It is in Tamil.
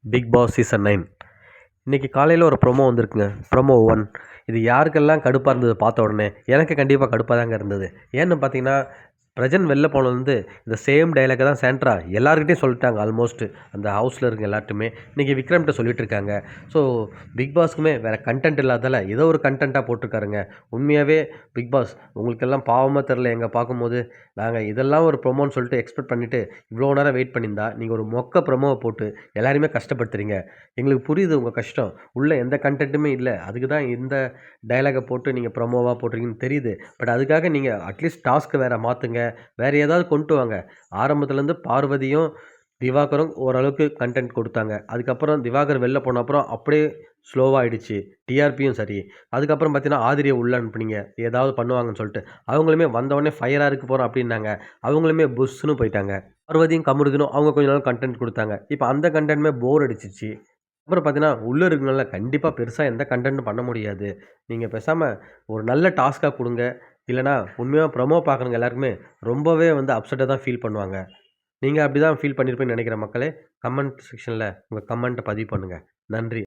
பிக் பாஸ் சீசன் 9 இன்னைக்கு காலையில் ஒரு ப்ரோமோ வந்திருக்குங்க. ப்ரோமோ 1. இது யாருக்கெல்லாம் கடுப்பாக இருந்தது பார்த்த உடனே? எனக்கு கண்டிப்பாக கடுப்பாக தாங்க இருந்தது. ஏன்னு பார்த்தீங்கன்னா, பிரஜன் வெளில போனதுலேருந்து இந்த சேம் டயலாக தான் சாண்ட்ரா எல்லாருக்கிட்டையும் சொல்லிட்டாங்க. ஆல்மோஸ்ட் அந்த ஹவுஸில் இருக்க எல்லார்ட்டுமே இன்றைக்கி விக்ரம்கிட்ட சொல்லிட்டு இருக்காங்க. ஸோ பிக் பாஸ்க்குமே வேறு கண்டென்ட் இல்லாதால ஏதோ ஒரு கண்டென்ட்டாக போட்டிருக்காருங்க. உண்மையாகவே பிக் பாஸ் உங்களுக்கெல்லாம் பாவமாக தெரில. எங்கே பார்க்கும்போது நாங்கள் இதெல்லாம் ஒரு ப்ரொமோன்னு சொல்லிட்டு எக்ஸ்பெக்ட் பண்ணிவிட்டு இவ்வளோ நேரம் வெயிட் பண்ணியிருந்தா நீங்கள் ஒரு மொக்க ப்ரொமோவை போட்டு எல்லாருமே கஷ்டப்படுத்துறீங்க. எங்களுக்கு புரியுது உங்கள் கஷ்டம். உள்ளே எந்த கண்டென்ட்டுமே இல்லை, அதுக்கு தான் இந்த டயலாகை போட்டு நீங்கள் ப்ரொமோவாக போட்டிருக்கீங்கன்னு தெரியுது. பட் அதுக்காக நீங்கள் அட்லீஸ்ட் டாஸ்க்கு வேறு மாற்றுங்க, வேறு ஏதாவது கொண்டு வாங்க. ஆரம்பத்துலேருந்து பார்வதியும் திவாகரும் ஓரளவுக்கு கண்டென்ட் கொடுத்தாங்க. அதுக்கப்புறம் திவாகர் வெளில போன அப்புறம் அப்படியே ஸ்லோவாகிடுச்சு. டிஆர்பியும் சரி. அதுக்கப்புறம் பார்த்தீங்கன்னா ஆதிரியை உள்ள அனுப்புனீங்க, ஏதாவது பண்ணுவாங்கன்னு சொல்லிட்டு. அவங்களுமே வந்தவொடனே ஃபயராக இருக்க போகிறோம் அப்படின்னாங்க. அவங்களுமே புஷ்ஷுன்னு போயிட்டாங்க. பார்வதியும் கமருதனும் அவங்க கொஞ்ச நாள் கண்டென்ட் கொடுத்தாங்க. இப்போ அந்த கண்டென்ட்டுமே போர் அடிச்சிச்சு. அப்புறம் பார்த்தீங்கன்னா, உள்ள இருக்கவங்களால கண்டிப்பா பெருசா எந்த கன்டென்ட்டும் பண்ண முடியாது. நீங்க பேசாம ஒரு நல்ல டாஸ்க்கா குடுங்க. இல்லன்னா, உண்மையா ப்ரமோ பார்க்குறவங்க எல்லாருக்குமே ரொம்பவே வந்து அப்செட்டா தான் ஃபீல் பண்ணுவாங்க. நீங்க அப்படிதான் ஃபீல் பண்ணியிருப்பீங்கன்னு நெனைக்கிறேன் மக்களே. கமெண்ட் செக்ஷன்ல உங்க கமெண்ட்ட பதிவு பண்ணுங்க. நன்றி.